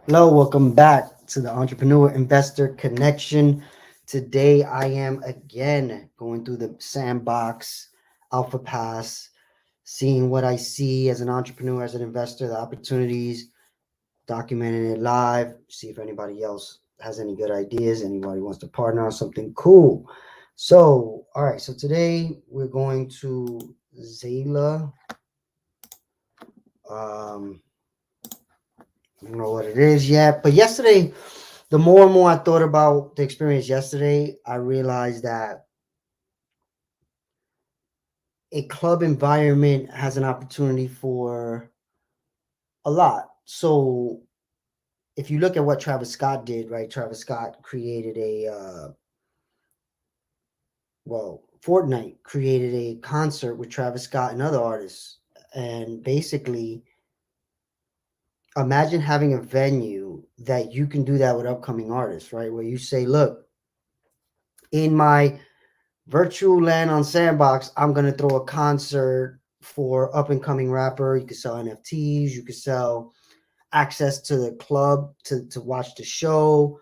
Hello, welcome back to the Entrepreneur Investor Connection. Today, I am again going through the Sandbox Alpha Pass, seeing what I see as an entrepreneur, as an investor, the opportunities, documenting it live, see if anybody else has any good ideas, anybody wants to partner on something cool. So, all right, so today we're going to Zayla. Um, I don't know what it is yet, but yesterday, the more and more I thought about the experience yesterday, I realized that a club environment has an opportunity for a lot. So if you look at what Travis Scott did, right? Travis Scott created Fortnite created a concert with Travis Scott and other artists. And basically, imagine having a venue that you can do that with upcoming artists, right? Where you say, look, in my virtual land on Sandbox, I'm gonna throw a concert for up and coming rapper. You could sell NFTs, you could sell access to the club to watch the show.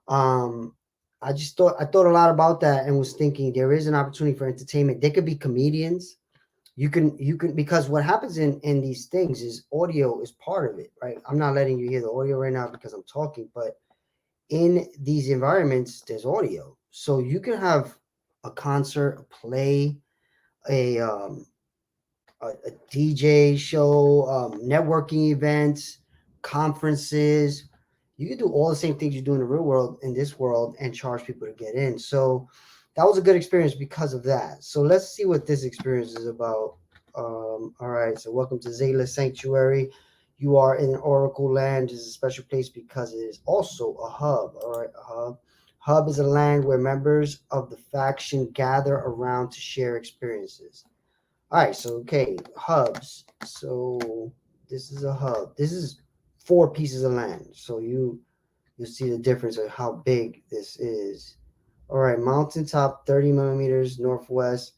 Um, I thought a lot about that and was thinking there is an opportunity for entertainment. They could be comedians. You can because what happens in these things is audio is part of it, right? I'm not letting you hear the audio right now because I'm talking, but in these environments, there's audio. So you can have a concert, a play, a a DJ show, networking events, conferences. You can do all the same things you do in the real world in this world and charge people to get in. So that was a good experience because of that. So let's see what this experience is about. All right. So welcome to Zayla Sanctuary. You are in Oracle land. This is a special place because it is also a hub. All right, a hub. Hub is a land where members of the faction gather around to share experiences. All right, so okay, hubs. So this is a hub. This is four pieces of land. So you see the difference of how big this is. All right, mountaintop, 30 millimeters northwest,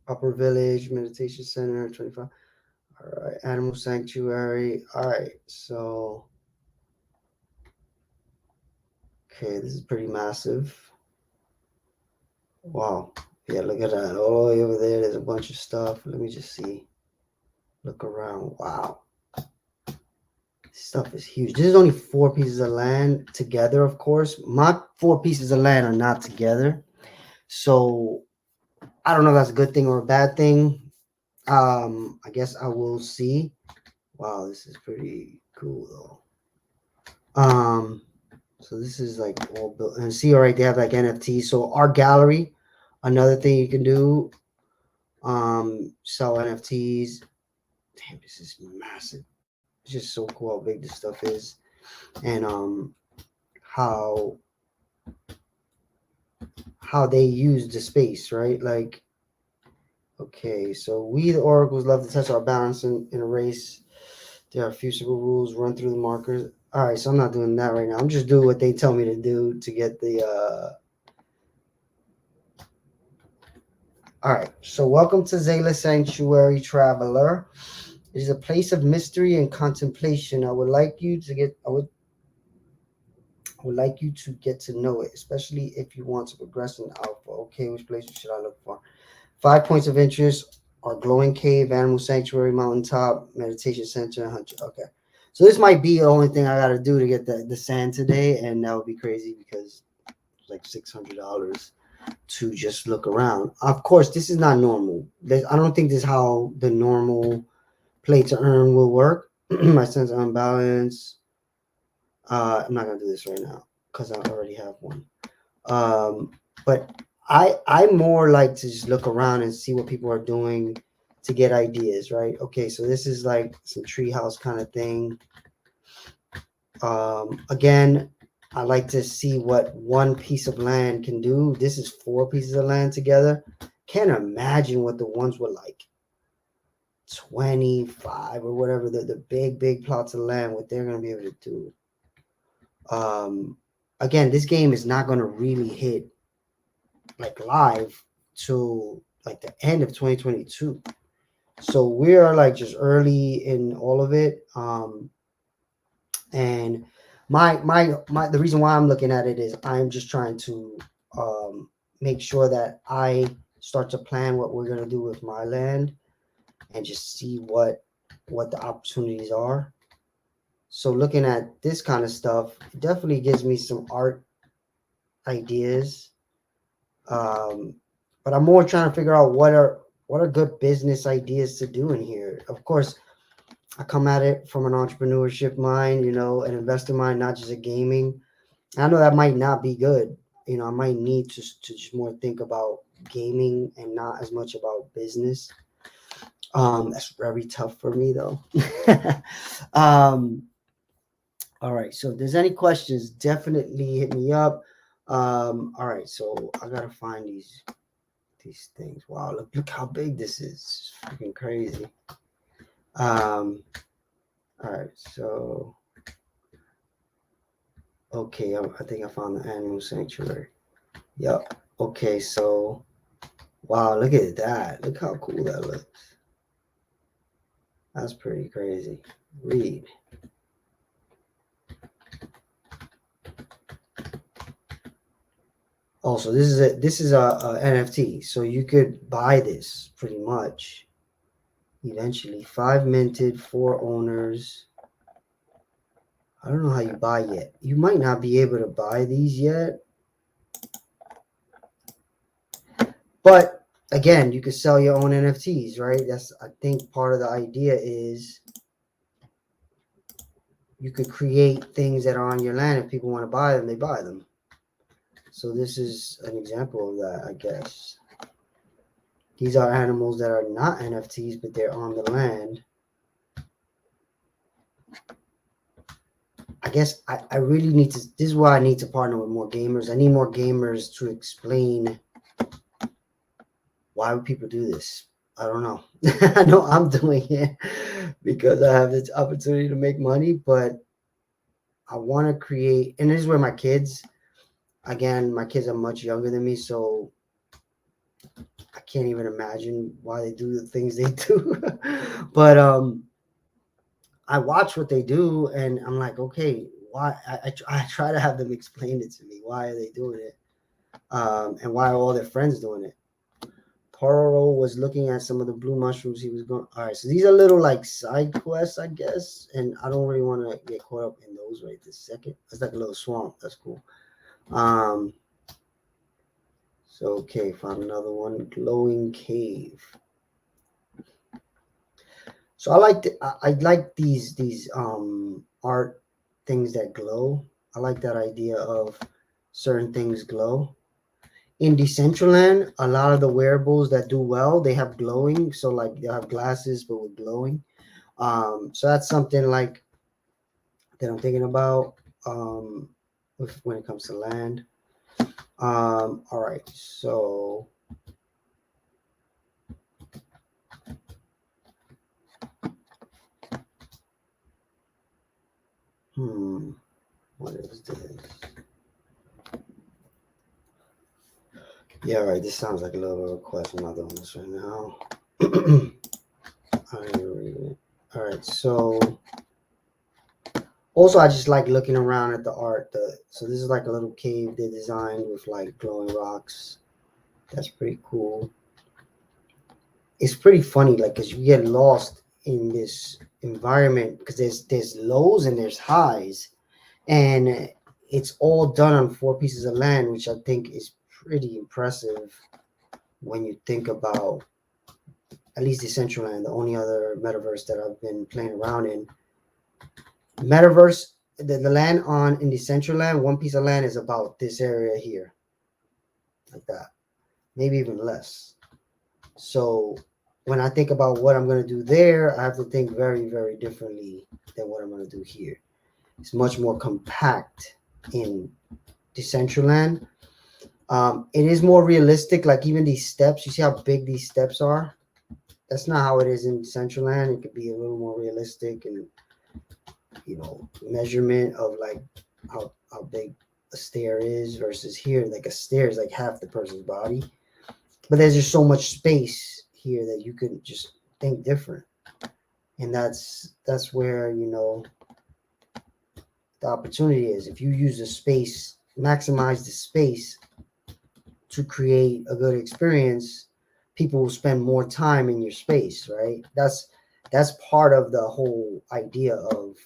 upper village, meditation center, 25. All right, animal sanctuary. All right, so okay, this is pretty massive. Wow. Yeah, look at that. All the way over there, there's a bunch of stuff. Let me just see. Look around. Wow. Stuff is huge. This is only four pieces of land together, of course. My four pieces of land are not together. So I don't know if that's a good thing or a bad thing. I guess I will see. Wow, this is pretty cool though. So this is like all built and see, all right, they have like NFTs. So our gallery, another thing you can do, sell NFTs. Damn, this is massive. It's just so cool how big this stuff is. And how how they use the space, right? Like, okay, so we the oracles love to test our balance in a race. There are few simple rules. Run through the markers. All right, so I'm not doing that right now. I'm just doing what they tell me to do to get the. All right, so welcome to Zayla Sanctuary, traveler. It is a place of mystery and contemplation. I would like you to get to know it, especially if you want to progress in alpha. Okay, which places should I look for? 5 points of interest are glowing cave, animal sanctuary, mountaintop, meditation center, hunter. Okay. So this might be the only thing I gotta do to get the sand today, and that would be crazy because it's like $600 to just look around. Of course, this is not normal. I don't think this is how the normal play to earn will work. My sense of unbalance. I'm not gonna do this right now because I already have one. Um, but I more like to just look around and see what people are doing to get ideas, right? Okay, so this is like some treehouse kind of thing. Again, I like to see what one piece of land can do. This is four pieces of land together. Can't imagine what the ones were like 25 or whatever the big plots of land, what they're gonna be able to do. Again, this game is not gonna really hit like live to like the end of 2022. So we are like just early in all of it. And the reason why I'm looking at it is I'm just trying to make sure that I start to plan what we're gonna do with my land and just see what the opportunities are. So looking at this kind of stuff definitely gives me some art ideas. But I'm more trying to figure out what are good business ideas to do in here. Of course, I come at it from an entrepreneurship mind, an investor mind, not just a gaming. I know that might not be good. I might need to just more think about gaming and not as much about business. That's very tough for me though. All right. So if there's any questions, definitely hit me up. All right. So I gotta find these things. Wow, look how big this is. It's freaking crazy. All right. So okay, I think I found the animal sanctuary. Yep. Okay. So wow, look at that. Look how cool that looks. That's pretty crazy. Read. Also, this is a NFT, so you could buy this pretty much. Eventually, 5 minted, 4 owners. I don't know how you buy yet. You might not be able to buy these yet, but again, you could sell your own NFTs, right? That's, I think, part of the idea is you could create things that are on your land. If people want to buy them, they buy them. So this is an example of that, I guess. These are animals that are not NFTs, but they're on the land. I guess I really need to, this is why I need to partner with more gamers. I need more gamers to explain why would people do this. I don't know. I know I'm doing it because I have this opportunity to make money, but I want to create, and this is where my kids, again, my kids are much younger than me, so I can't even imagine why they do the things they do. But I watch what they do, and I'm like, okay, why? I try to have them explain it to me. Why are they doing it? And why are all their friends doing it? Poro was looking at some of the blue mushrooms he was going. All right, so these are little like side quests, I guess, and I don't really want to get caught up in those right this second. That's like a little swamp. That's cool. So okay, found another one. Glowing cave. So I like these art things that glow. I like that idea of certain things glow. In Decentraland, a lot of the wearables that do well, they have glowing. So like they have glasses but with glowing. So that's something like that I'm thinking about when it comes to land. All right, so what is this? Yeah, all right. This sounds like a little request. I'm not doing this right now. All right, so also I just like looking around at the art. So this is like a little cave they designed with like glowing rocks. That's pretty cool. It's pretty funny, like, because you get lost in this environment because there's lows and there's highs, and it's all done on 4 pieces of land, which I think is pretty impressive when you think about at least Decentraland, the only other metaverse that I've been playing around in. Metaverse, the land in Decentraland, 1 piece of land is about this area here, like that, maybe even less. So when I think about what I'm going to do there, I have to think very, very differently than what I'm going to do here. It's much more compact in Decentraland. It is more realistic, like even these steps. You see how big these steps are? That's not how it is in Decentraland. It could be a little more realistic and, measurement of like how big a stair is versus here. Like a stair is like half the person's body. But there's just so much space here that you can just think different. And that's where, the opportunity is. If you use the space, maximize the space to create a good experience, people will spend more time in your space, right? That's part of the whole idea of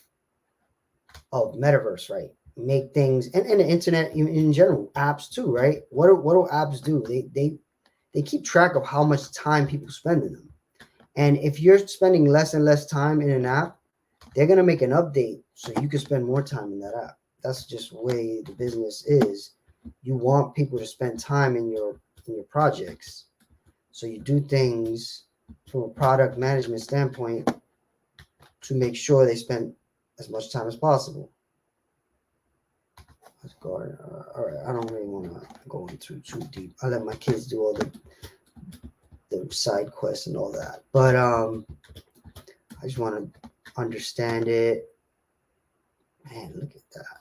metaverse, right? Make things and the internet in general, apps too, right? What do apps do? They keep track of how much time people spend in them. And if you're spending less and less time in an app, they're gonna make an update so you can spend more time in that app. That's just the way the business is. You want people to spend time in your projects. So you do things from a product management standpoint to make sure they spend as much time as possible. Let's go. All right, I don't really want to go into too deep. I let my kids do all the side quests and all that. But I just want to understand it. Man, look at that.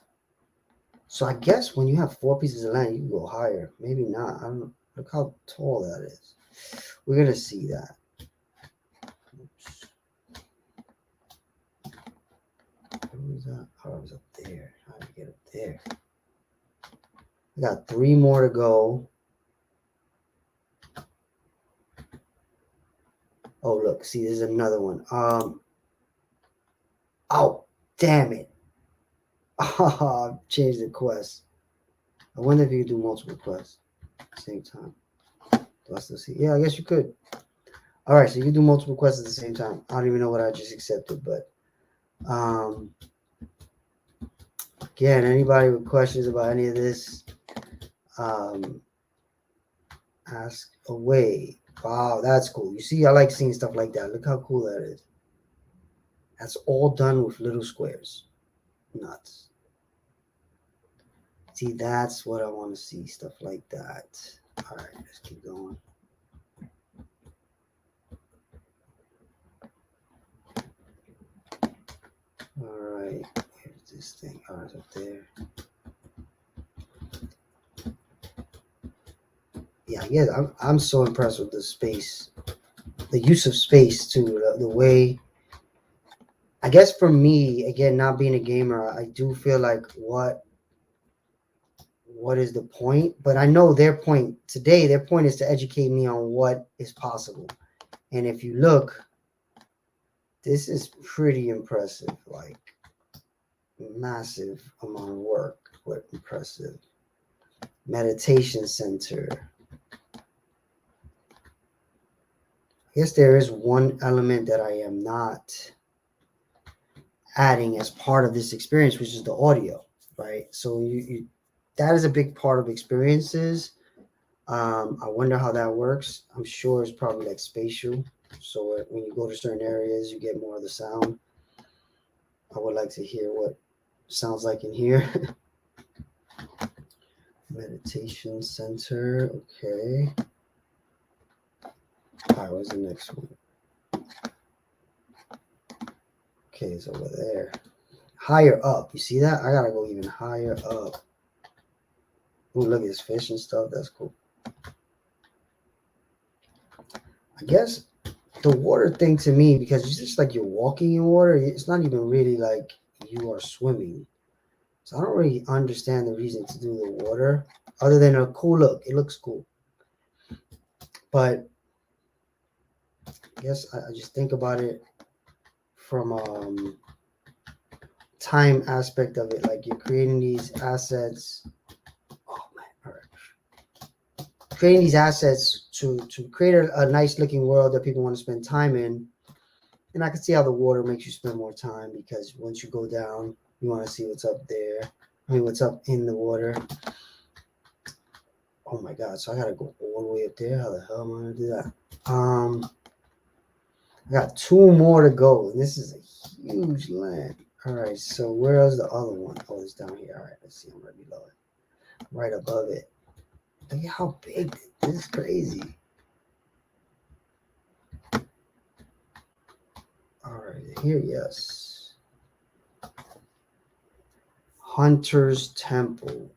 So I guess when you have 4 pieces of land, you can go higher. Maybe not. I don't know. Look how tall that is. We're gonna see that. Oops. Where was that? Oh, I was up there. How did I get up there? I got 3 more to go. Oh, look. See, there's another one. Oh, damn it. Oh, I've changed the quest. I wonder if you could do multiple quests at the same time. Do I still see? Yeah, I guess you could. All right, so you can do multiple quests at the same time. I don't even know what I just accepted, but again, anybody with questions about any of this, ask away. Wow, that's cool. You see, I like seeing stuff like that. Look how cool that is. That's all done with little squares. Nuts. See, that's what I want to see, stuff like that. All right, let's keep going. All right, here's this thing. All right, up there. Yeah, I'm so impressed with the space, the use of space too, the way. I guess for me, again, not being a gamer, I do feel like what is the point? But I know their point today. Their point is to educate me on what is possible. And if you look, this is pretty impressive. Like massive amount of work. What impressive. Meditation center. I guess there is one element that I am not adding as part of this experience, which is the audio, right? So you that is a big part of experiences. I wonder how that works. I'm sure it's probably like spatial. So when you go to certain areas, you get more of the sound. I would like to hear what it sounds like in here. Meditation center. Okay. All right, what's the next one? Okay, it's over there. Higher up. You see that? I gotta go even higher up. Ooh, look at this fish and stuff. That's cool. I guess the water thing to me, because it's just like you're walking in water, it's not even really like you are swimming. So I don't really understand the reason to do the water other than a cool look. It looks cool. But I guess I just think about it from time aspect of it. Like you're creating these assets. Oh man, all right. Creating these assets to create a nice looking world that people want to spend time in. And I can see how the water makes you spend more time because once you go down, you want to see what's up there. I mean, what's up in the water. Oh my God. So I got to go all the way up there. How the hell am I going to do that? I got 2 more to go. And this is a huge land. All right. So where's the other one? Oh, it's down here. All right. Let's see. I'm right below it. Right above it. Look at how big. This is crazy. All right. Here, yes. Hunter's Temple.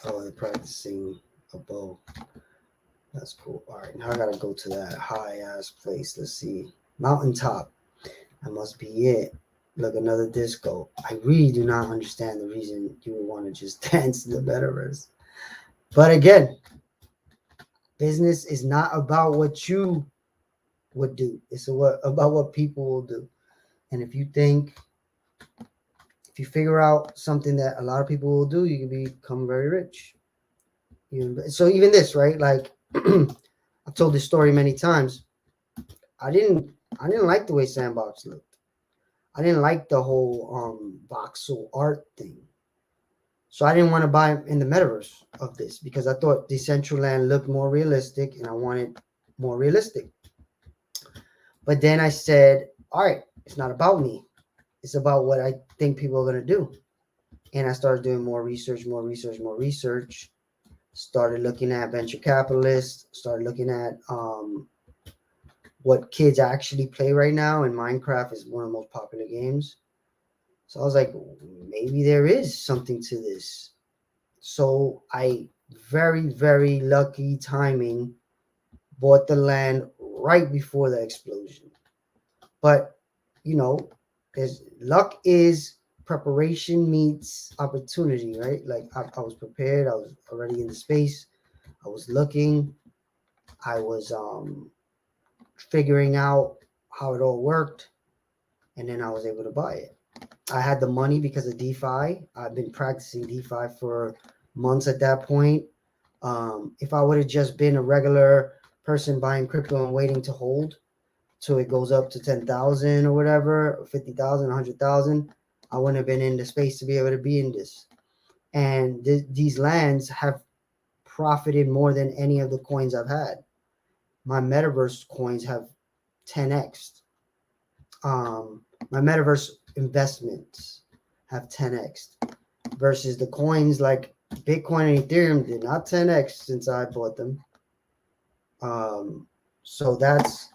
Oh, they're practicing a bow. That's cool. All right, now I gotta go to that high ass place. Let's see. Mountaintop. That must be it. Look, another disco. I really do not understand the reason you would want to just dance in the metaverse. But again, business is not about what you would do. It's about what people will do. And if you figure out something that a lot of people will do, you can become very rich. So even this, right? Like I've told this story many times. I didn't like the way Sandbox looked. I didn't like the whole voxel art thing. So I didn't want to buy in the metaverse of this because I thought Decentraland looked more realistic and I wanted more realistic. But then I said, all right, it's not about me. It's about what I think people are going to do. And I started doing more research. Started looking at venture capitalists, started looking at what kids actually play right now. And Minecraft is one of the most popular games. So I was like, maybe there is something to this. So I very, very lucky timing bought the land right before the explosion. But there's luck is preparation meets opportunity, right? Like I was prepared, I was already in the space, I was looking, I was figuring out how it all worked, and then I was able to buy it. I had the money because of DeFi. I've been practicing DeFi for months at that point. If I would have just been a regular person buying crypto and waiting to hold till it goes up to 10,000 or whatever, 50,000, 100,000, I wouldn't have been in the space to be able to be in this. And these lands have profited more than any of the coins I've had. My metaverse coins have 10x. My metaverse investments have 10x versus the coins like Bitcoin and Ethereum did not 10x since I bought them. So that's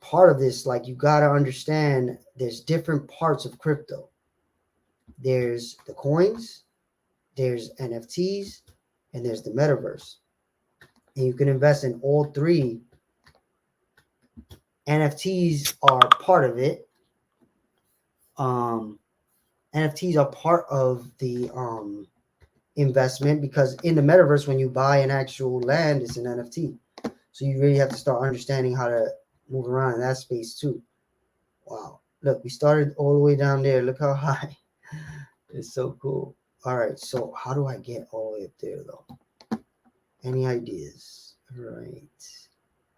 part of this. Like, you got to understand there's different parts of crypto. There's the coins, there's NFTs, and there's the metaverse. And you can invest in all three. NFTs are part of it. NFTs are part of the investment because in the metaverse, when you buy an actual land, it's an NFT. So you really have to start understanding how to move around in that space too. Wow. Look, we started all the way down there. Look how high. It's so cool. All right. So how do I get all the way up there though? Any ideas? All right.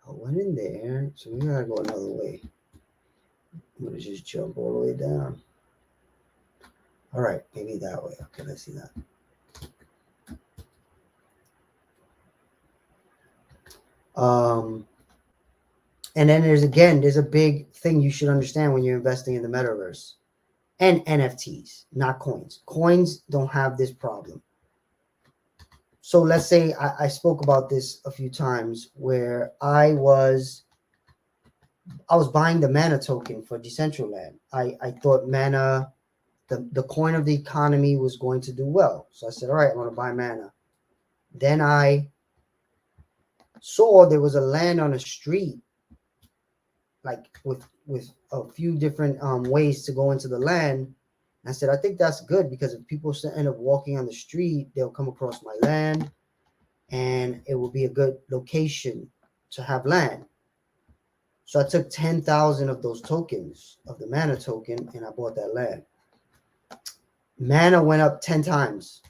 I went in there. So we gotta go another way. I'm gonna just jump all the way down. All right, maybe that way. Okay, let's see that. And then there's a big thing you should understand when you're investing in the metaverse and NFTs, not coins. Coins don't have this problem. So let's say I spoke about this a few times where I was buying the Mana token for Decentraland. I thought Mana, the coin of the economy, was going to do well. So I said, all right, I'm going to buy Mana. Then I saw there was a land on a street, like with a few different ways to go into the land. And I said, I think that's good because if people end up walking on the street, they'll come across my land and it will be a good location to have land. So I took 10,000 of those tokens of the Mana token and I bought that land. Mana went up 10 times,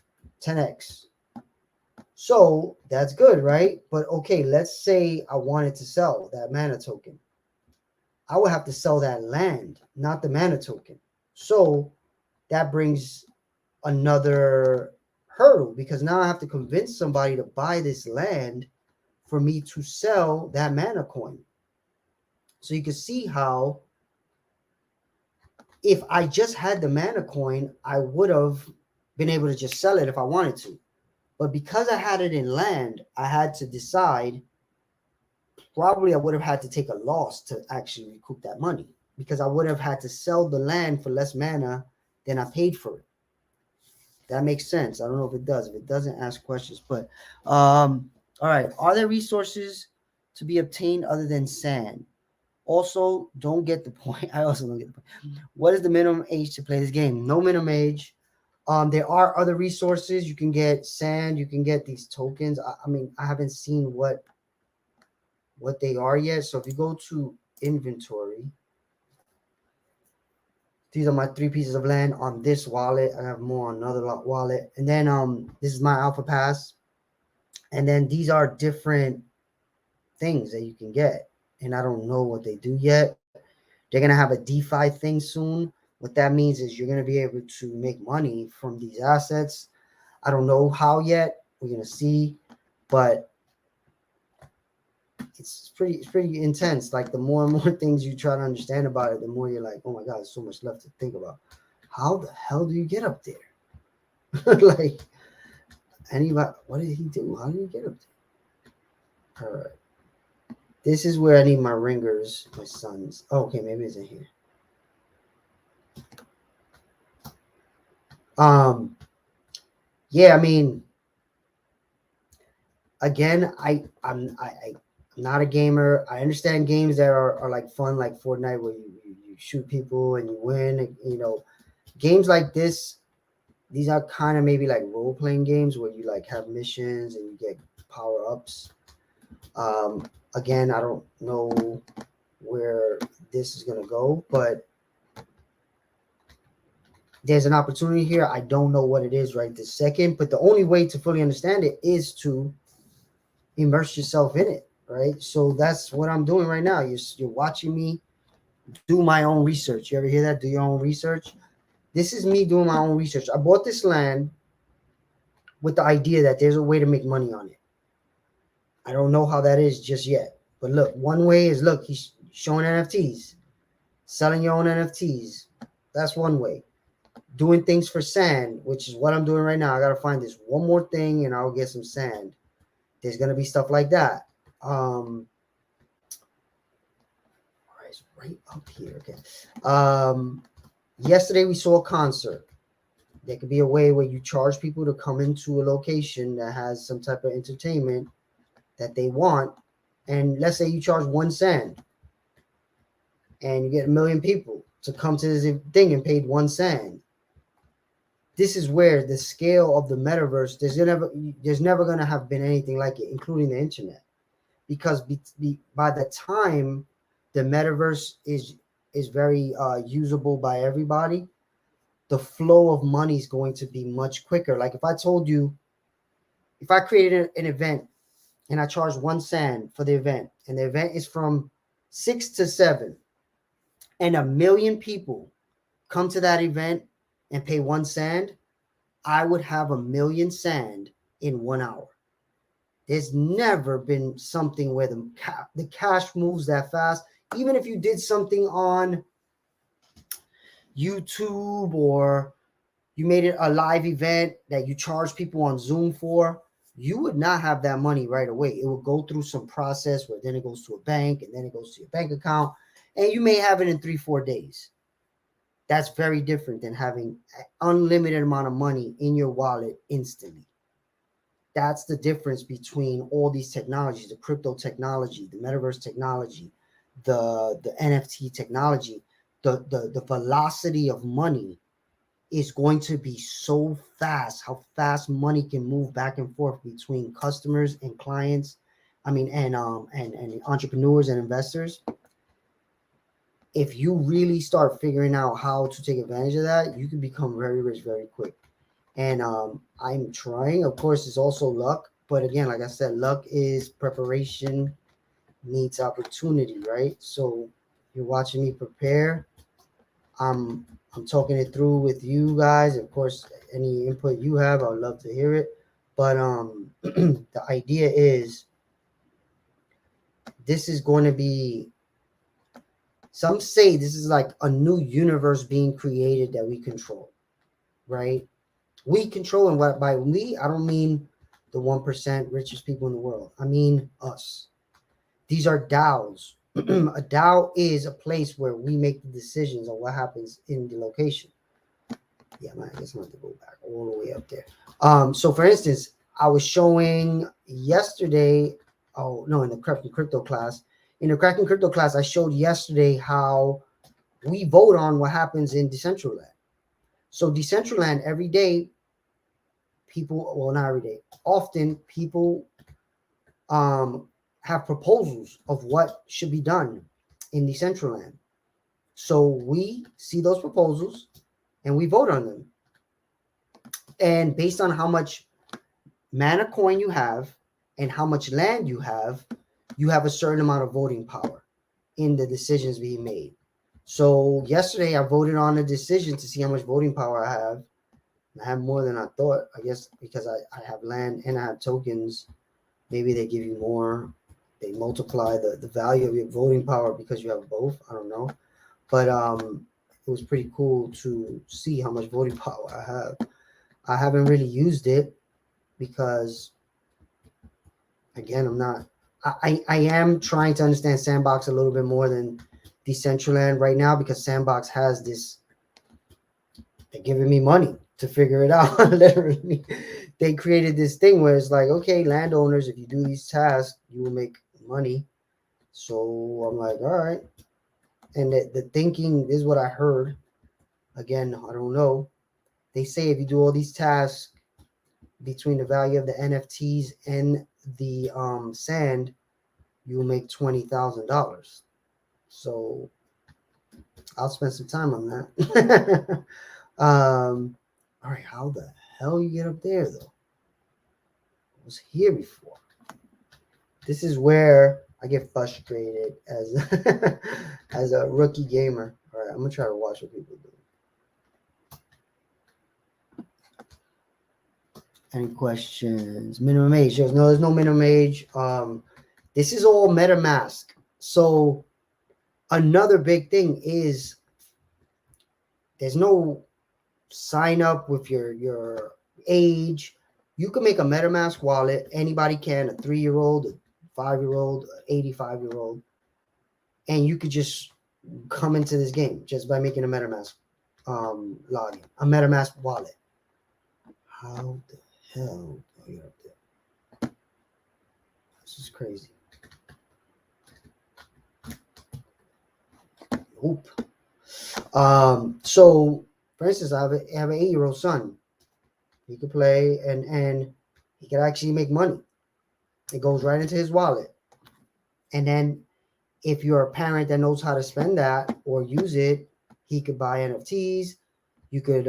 10x. So that's good, right? But okay, let's say I wanted to sell that Mana token. I would have to sell that land, not the Mana token. So that brings another hurdle because now I have to convince somebody to buy this land for me to sell that Mana coin. So you can see how if I just had the Mana coin, I would have been able to just sell it if I wanted to. But because I had it in land, I had to decide. Probably I would have had to take a loss to actually recoup that money because I would have had to sell the land for less mana than I paid for it. That makes sense. I don't know if it does. If it doesn't, ask questions. But all right. Are there resources to be obtained other than sand? Also, don't get the point. I also don't get the point. What is the minimum age to play this game? No minimum age. There are other resources. You can get sand. You can get these tokens. I mean, I haven't seen what they are yet. So if you go to inventory, these are my 3 pieces of land on this wallet. I have more on another wallet. And then this is my alpha pass. And then these are different things that you can get. And I don't know what they do yet. They're going to have a DeFi thing soon. What that means is you're going to be able to make money from these assets. I don't know how yet. We're going to see. But it's pretty intense. Like the more and more things you try to understand about it, the more you're like, oh my God, there's so much left to think about. How the hell do you get up there? Like, anybody, what did he do? How did he get up there? All right. This is where I need my ringers, my sons. Oh, okay, maybe it's in here. Yeah, I mean, again, I'm not a gamer. I understand games that are like fun, like Fortnite, where you shoot people and you win. You know, games like this, these are kind of maybe like role playing games where you like have missions and you get power ups. Again, I don't know where this is gonna go, but there's an opportunity here. I don't know what it is right this second, but the only way to fully understand it is to immerse yourself in it, right? So that's what I'm doing right now. You're watching me do my own research. You ever hear that? Do your own research. This is me doing my own research. I bought this land with the idea that there's a way to make money on it. I don't know how that is just yet. But look, one way is look, he's showing NFTs, selling your own NFTs. That's one way. Doing things for sand, which is what I'm doing right now. I gotta find this one more thing and I'll get some sand. There's gonna be stuff like that. It's right up here. Okay. Yesterday we saw a concert. There could be a way where you charge people to come into a location that has some type of entertainment that they want. And let's say you charge 1 cent and you get 1 million people to come to this thing and paid 1 cent. This is where the scale of the metaverse, there's never going to have been anything like it, including the internet. Because by the time the metaverse is very usable by everybody, the flow of money is going to be much quicker. Like if I told you, if I created an event and I charge 1 cent for the event, and the event is from 6 to 7, and 1 million people come to that event and pay 1 cent, I would have 1 million sand in 1 hour. There's never been something where the cash moves that fast. Even if you did something on YouTube or you made it a live event that you charge people on Zoom for, you would not have that money right away. It will go through some process where then it goes to a bank and then it goes to your bank account, and you may have it in 3-4 days. That's very different than having an unlimited amount of money in your wallet instantly. That's the difference between all these technologies, the crypto technology, the metaverse technology, the NFT technology. The velocity of money is going to be so fast, how fast money can move back and forth between customers and clients. I mean, and entrepreneurs and investors. If you really start figuring out how to take advantage of that, you can become very rich very quick. And I'm trying. Of course, it's also luck. But again, like I said, luck is preparation meets opportunity, right? So you're watching me prepare. I'm talking it through with you guys. Of course, any input you have, I'd love to hear it. But the idea is this is going to be, some say this is like a new universe being created that we control, right? We control, and what by we, I don't mean the 1% richest people in the world. I mean us. These are DAOs. A DAO is a place where we make the decisions on what happens in the location. Yeah, man, I guess I'm going to go back all the way up there. So for instance, I was showing yesterday, in the crypto class, in the Cracking Crypto class, I showed yesterday how we vote on what happens in Decentraland. So Decentraland, every day, people, well, not every day, often people have proposals of what should be done in Decentraland. So we see those proposals and we vote on them. And based on how much mana coin you have and how much land you have a certain amount of voting power in the decisions being made. So yesterday I voted on a decision to see how much voting power I have. I have more than I thought, I guess, because I have land and I have tokens. Maybe they give you more. They multiply the value of your voting power because you have both. I don't know. But it was pretty cool to see how much voting power I have. I haven't really used it because, again, I am trying to understand Sandbox a little bit more than Decentraland right now, because Sandbox has this, they're giving me money to figure it out. Literally, they created this thing where it's like, okay, landowners, if you do these tasks, you will make money. So I'm like, all right. And the thinking is what I heard. Again, I don't know. They say if you do all these tasks between the value of the NFTs and the sand, you will make $20,000. So I'll spend some time on that. All right, how the hell you get up there though? I was here before. This is where I get frustrated as as a rookie gamer. All right, I'm gonna try to watch what people do. Any questions? Minimum age? No, there's no minimum age. This is all MetaMask. So another big thing is there's no sign up with your age. You can make a MetaMask wallet. Anybody can, a 3-year-old, a 5-year-old, an 85-year-old. And you could just come into this game just by making a MetaMask login, a MetaMask wallet. How the hell are you up there? This is crazy. Nope. So for instance, I have an 8-year-old son. He could play and he could actually make money. It goes right into his wallet. And then if you're a parent that knows how to spend that or use it, he could buy NFTs. You could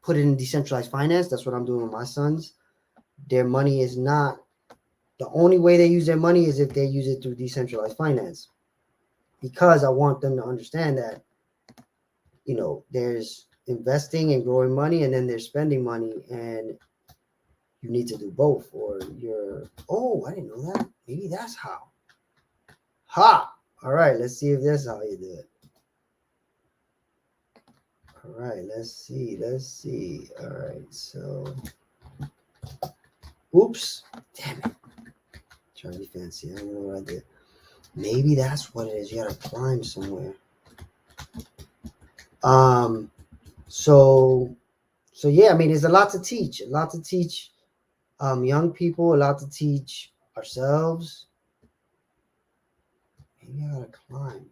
put it in decentralized finance. That's what I'm doing with my sons. Their money is not, the only way they use their money is if they use it through decentralized finance. Because I want them to understand that, you know, there's investing and growing money, and then there's spending money, and you need to do both, or you're, oh, I didn't know that. Maybe that's how. Ha! All right, let's see if that's how you do it. All right, let's see. All right, so, oops, damn it. Trying to be fancy. I don't know what I did. Maybe that's what it is. You gotta climb somewhere. So yeah, I mean, there's a lot to teach. Young people, a lot to teach ourselves. Maybe I gotta climb.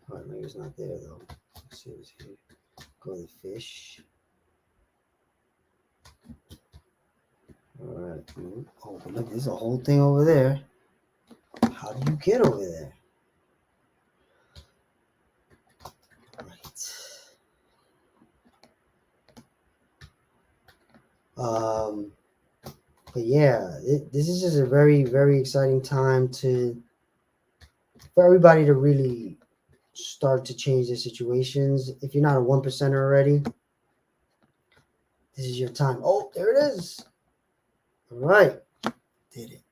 All right, maybe it's not there though. Let's see what's here. Go to the fish. All right. Oh, look, there's a whole thing over there. How do you get over there? Right. But yeah, this is just a very, very exciting time for everybody to really start to change their situations. If you're not a 1%er already, this is your time. Oh, there it is. All right. Did it.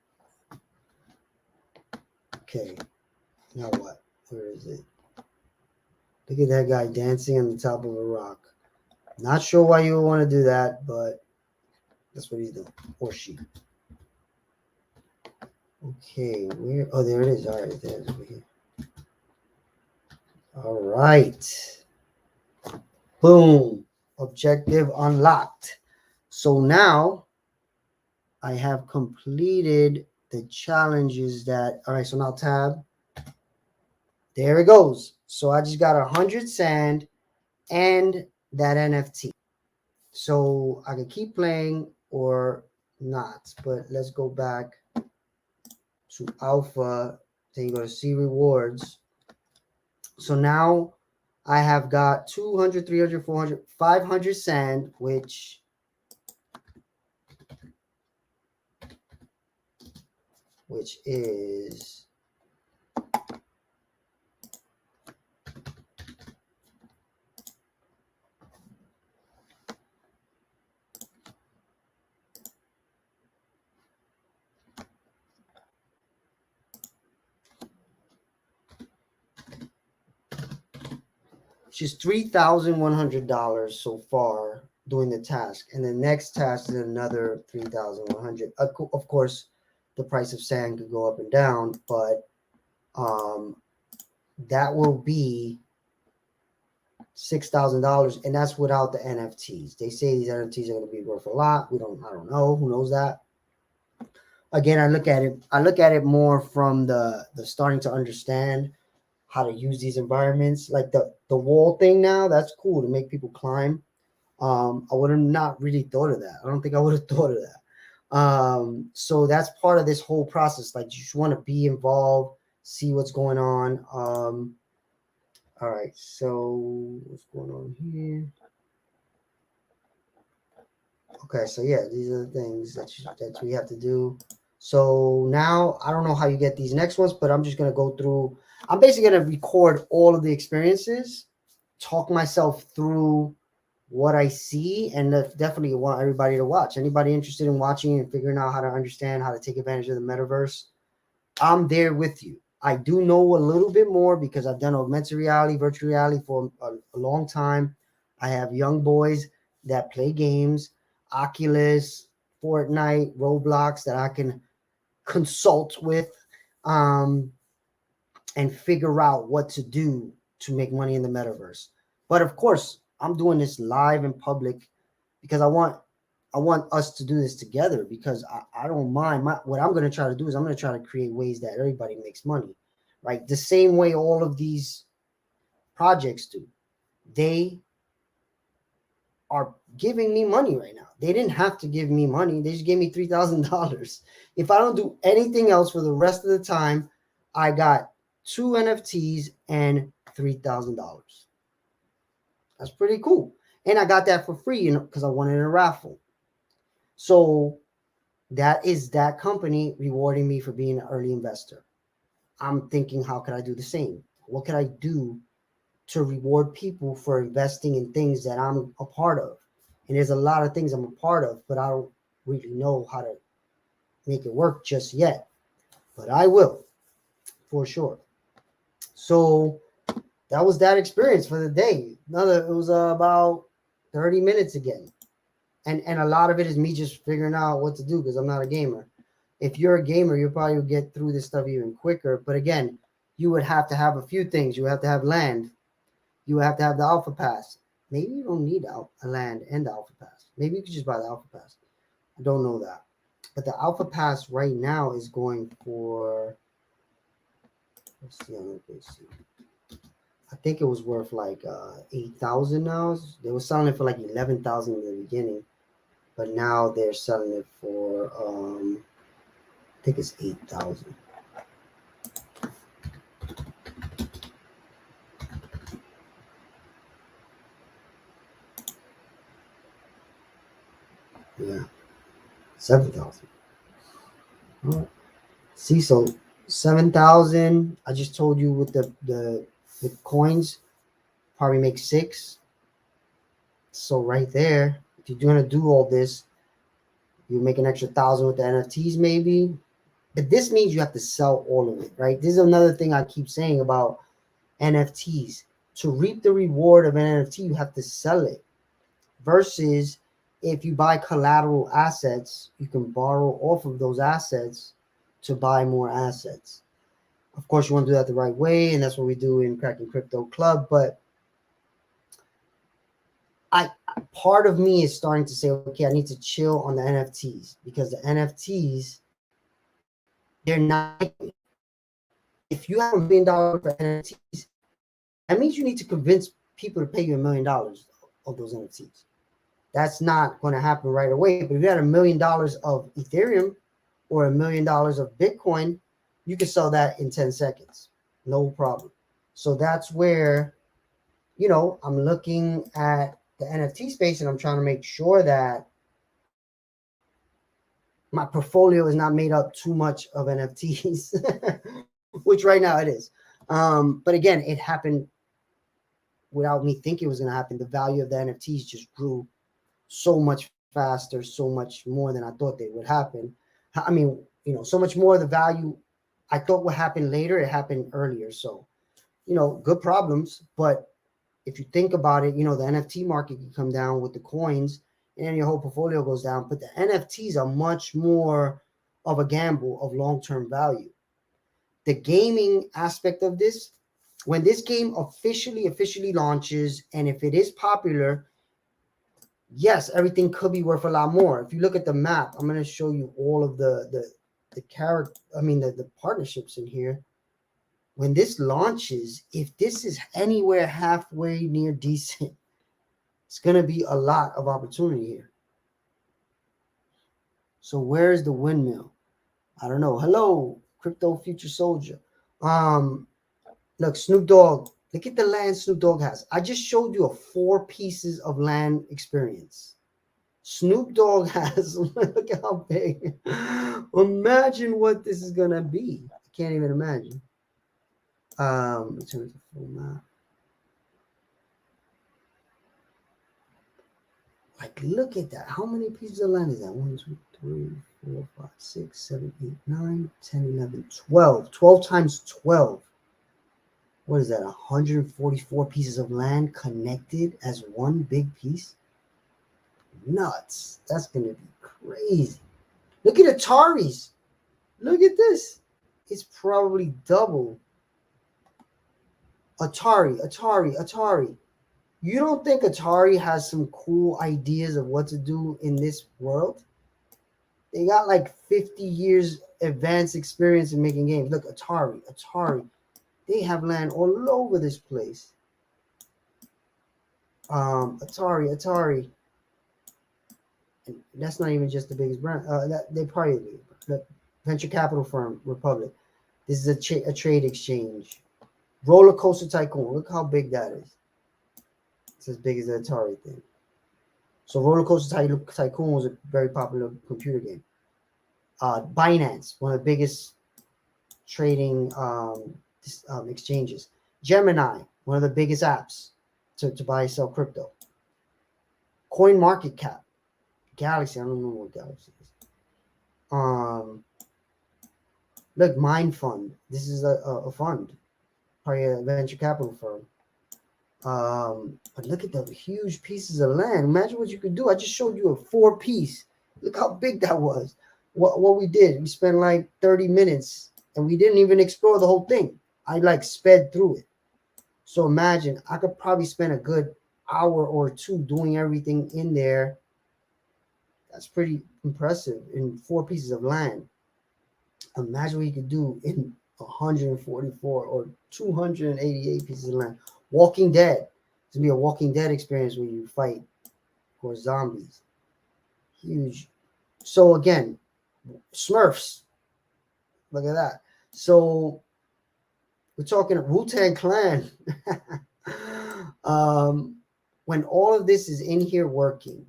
Okay. Now what? Where is it? Look at that guy dancing on the top of a rock. Not sure why you would want to do that, but that's what he's doing. Or she. Okay, where? Oh, there it is. All right, there's over here. All right. Boom. Objective unlocked. So now I have completed the challenge is that, all right, so now tab, there it goes. So I just got 100 sand and that NFT. So I can keep playing or not, but let's go back to alpha. Then you go to see rewards. So now I have got 200, 300, 400, 500 sand, which is $3,100 so far doing the task, and the next task is another 3,100. Of course, the price of sand could go up and down, but that will be $6,000, and that's without the NFTs. They say these NFTs are going to be worth a lot. I don't know. Who knows that? Again, I look at it more from the starting to understand how to use these environments, like the wall thing. Now that's cool to make people climb. I would have not really thought of that. I don't think I would have thought of that. So that's part of this whole process. Like, you just want to be involved, see what's going on. All right, so what's going on here? Okay, so yeah, these are the things that we have to do. So now I don't know how you get these next ones, but I'm just gonna go through. I'm basically gonna record all of the experiences, talk myself through what I see, and definitely want everybody to watch. Anybody interested in watching and figuring out how to understand how to take advantage of the metaverse, I'm there with you. I do know a little bit more because I've done augmented reality, virtual reality for a long time. I have young boys that play games, Oculus, Fortnite, Roblox, that I can consult with and figure out what to do to make money in the metaverse. But of course, I'm doing this live in public because I want us to do this together, because I don't mind. What I'm going to try to do is I'm going to try to create ways that everybody makes money, right? The same way all of these projects do. They are giving me money right now. They didn't have to give me money. They just gave me $3,000. If I don't do anything else for the rest of the time, I got 2 NFTs and $3,000. That's pretty cool. And I got that for free, because I won in a raffle. So that is that company rewarding me for being an early investor. I'm thinking, how could I do the same? What could I do to reward people for investing in things that I'm a part of? And there's a lot of things I'm a part of, but I don't really know how to make it work just yet. But I will, for sure. So that was that experience for the day. It was about 30 minutes again. And a lot of it is me just figuring out what to do, because I'm not a gamer. If you're a gamer, you'll probably get through this stuff even quicker. But again, you would have to have a few things. You would have to have land. You would have to have the alpha pass. Maybe you don't need a land and the alpha pass. Maybe you could just buy the alpha pass. I don't know that. But the alpha pass right now is going for, let's see. I think it was worth like 8,000 now. They were selling it for like 11,000 in the beginning, but now they're selling it for I think it's 8,000. Yeah, 7,000. Right. See, so 7,000. I just told you with the with coins, probably make 6. So right there, if you're gonna do all this, you make an extra 1,000 with the NFTs maybe. But this means you have to sell all of it, right? This is another thing I keep saying about NFTs. To reap the reward of an NFT, you have to sell it. Versus if you buy collateral assets, you can borrow off of those assets to buy more assets. Of course, you want to do that the right way, and that's what we do in Cracking Crypto Club. But part of me is starting to say, okay, I need to chill on the NFTs, because the NFTs they're not. If you have $1 million for NFTs, that means you need to convince people to pay you $1 million of those NFTs. That's not going to happen right away. But if you had $1 million of Ethereum or $1 million of Bitcoin, you can sell that in 10 seconds. No problem. So that's where, I'm looking at the NFT space and I'm trying to make sure that my portfolio is not made up too much of NFTs, which right now it is. But again, it happened without me thinking it was going to happen. The value of the NFTs just grew so much faster, so much more than I thought they would happen. I mean, so much more of the value I thought would happen later, it happened earlier. So, good problems. But if you think about it, the NFT market can come down with the coins and your whole portfolio goes down. But the NFTs are much more of a gamble of long-term value. The gaming aspect of this, when this game officially launches, and if it is popular, yes, everything could be worth a lot more. If you look at the map, I'm going to show you all of the partnerships in here. When this launches, if this is anywhere halfway near decent, it's going to be a lot of opportunity here. So where's the windmill? I don't know. Hello, Crypto Future Soldier. Look, Snoop Dogg. Look at the land Snoop Dogg has. I just showed you 4 pieces of land experience. Snoop Dogg has, look at how big. Imagine what this is going to be. I can't even imagine. In terms of full map. Like, look at that. How many pieces of land is that? 1, 2, 3, 4, 5, 6, 7, 8, 9, 10, 11, 12. 12 times 12. What is that? 144 pieces of land connected as one big piece? Nuts. That's going to be crazy. Look at Atari's. Look at this. It's probably double. Atari. You don't think Atari has some cool ideas of what to do in this world? They got like 50 years advanced experience in making games. Look, Atari. They have land all over this place. Atari. And that's not even just the biggest brand. They probably the venture capital firm, Republic. This is a trade exchange. Roller Coaster Tycoon. Look how big that is. It's as big as the Atari thing. So Roller Coaster Tycoon was a very popular computer game. Binance, one of the biggest trading exchanges. Gemini, one of the biggest apps to buy and sell crypto. Coin Market Cap. Galaxy, I don't know what Galaxy is. Look, Mind Fund. This is a fund, probably a venture capital firm. But look at the huge pieces of land. Imagine what you could do. I just showed you a 4-piece. Look how big that was. What we did, we spent like 30 minutes and we didn't even explore the whole thing. I like sped through it. So imagine, I could probably spend a good hour or 2 doing everything in there. That's pretty impressive in 4 pieces of land. Imagine what you could do in 144 or 288 pieces of land. Walking Dead. It's gonna be a Walking Dead experience where you fight for zombies. Huge. So again, Smurfs. Look at that. So we're talking Wu-Tang Clan. When all of this is in here working,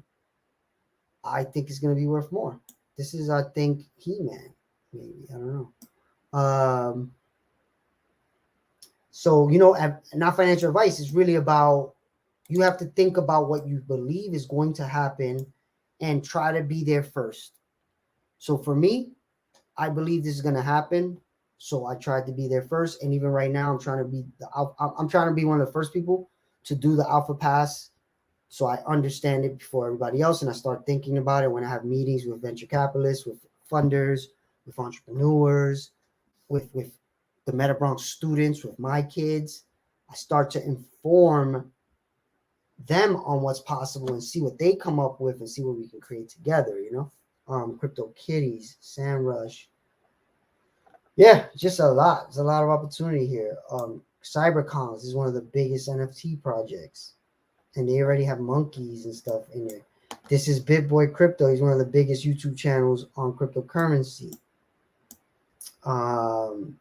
I think it's going to be worth more. This is, I think, He-Man. Maybe. I don't know. So, not financial advice. It's really about, you have to think about what you believe is going to happen and try to be there first. So for me, I believe this is going to happen. So I tried to be there first. And even right now, I'm trying to be one of the first people to do the alpha pass. So I understand it before everybody else. And I start thinking about it when I have meetings with venture capitalists, with funders, with entrepreneurs, with the Meta Bronx students, with my kids. I start to inform them on what's possible and see what they come up with and see what we can create together, Crypto Kitties, SandRush, Yeah, just a lot. There's a lot of opportunity here. CyberCons is one of the biggest NFT projects, and they already have monkeys and stuff in there. This is BitBoy Crypto. He's one of the biggest YouTube channels on cryptocurrency. Um,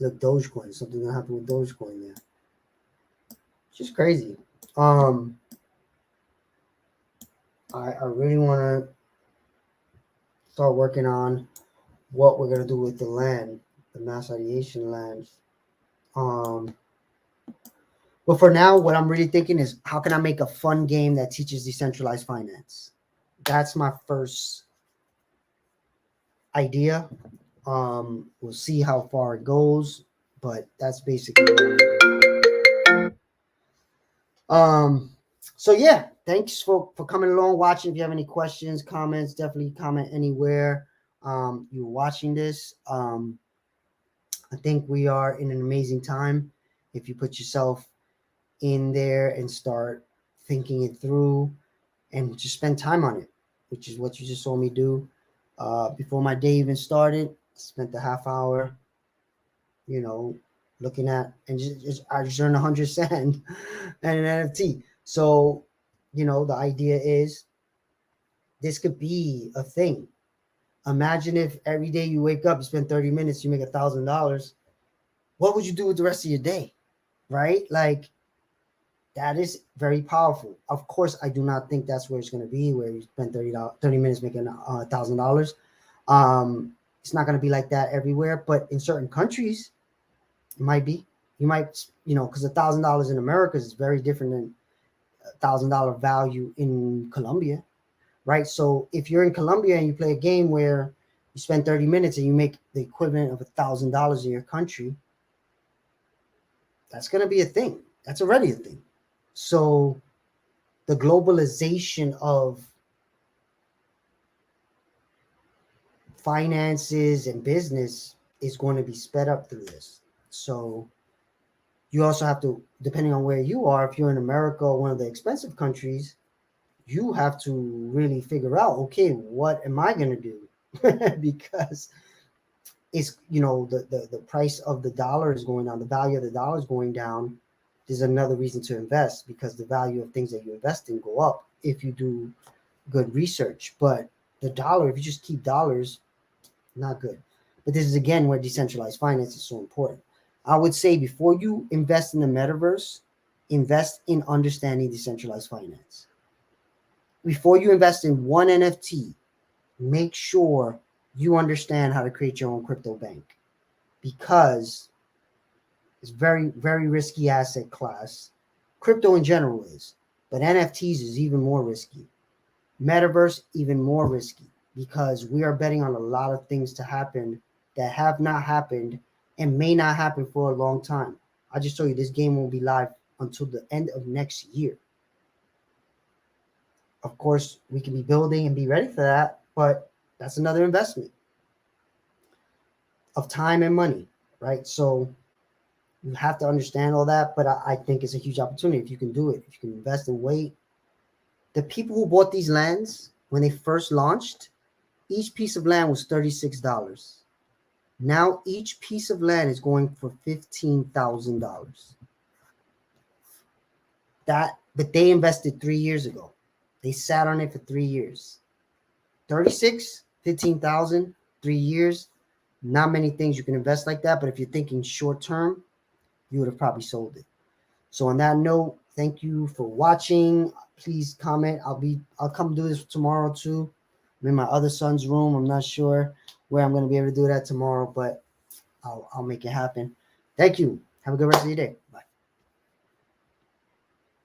look, Dogecoin. Something that happened with Dogecoin there. Just crazy. Um, I really want to start working on what we're gonna do with the land, the mass ideation lands. Um, but for now, what I'm really thinking is how can I make a fun game that teaches decentralized finance? That's my first idea. We'll see how far it goes, but that's basically so yeah, thanks for coming along, watching. If you have any questions, comments, definitely comment anywhere you're watching this. I think we are in an amazing time if you put yourself in there and start thinking it through and just spend time on it, which is what you just saw me do. Before my day even started, spent a half hour, you know, looking at and I just earned 100 cent and an NFT. So, the idea is this could be a thing. Imagine if every day you wake up, you spend 30 minutes, you make $1,000. What would you do with the rest of your day? Right? Like, that is very powerful. Of course, I do not think that's where it's going to be, where you spend 30 minutes making $1,000. It's not going to be like that everywhere, but in certain countries, it might be. You might, because $1,000 in America is very different than $1,000 value in Colombia, right? So if you're in Colombia and you play a game where you spend 30 minutes and you make the equivalent of $1,000 in your country, that's going to be a thing. That's already a thing. So the globalization of finances and business is going to be sped up through this. So you also have to, depending on where you are, if you're in America or one of the expensive countries, you have to really figure out, okay, what am I going to do? Because it's, the price of the dollar is going down, the value of the dollar is going down. There's another reason to invest because the value of things that you invest in go up if you do good research. But the dollar, if you just keep dollars, not good. But this is again where decentralized finance is so important. I would say before you invest in the metaverse, invest in understanding decentralized finance. Before you invest in one NFT, make sure you understand how to create your own crypto bank, because it's very, very risky asset class. Crypto in general is, but NFTs is even more risky. Metaverse, even more risky, because we are betting on a lot of things to happen that have not happened and may not happen for a long time. I just told you this game won't be live until the end of next year. Of course, we can be building and be ready for that, but that's another investment of time and money, right? So you have to understand all that, but I think it's a huge opportunity if you can do it, if you can invest and wait. The people who bought these lands when they first launched, each piece of land was $36. Now each piece of land is going for $15,000. But they invested 3 years ago. They sat on it for 3 years. 36, 15,000, 3 years. Not many things you can invest like that, but if you're thinking short term, you would have probably sold it. So on that note, thank you for watching. Please comment. I'll come do this tomorrow too. I'm in my other son's room. I'm not sure where I'm going to be able to do that tomorrow, but I'll make it happen. Thank you. Have a good rest of your day. Bye.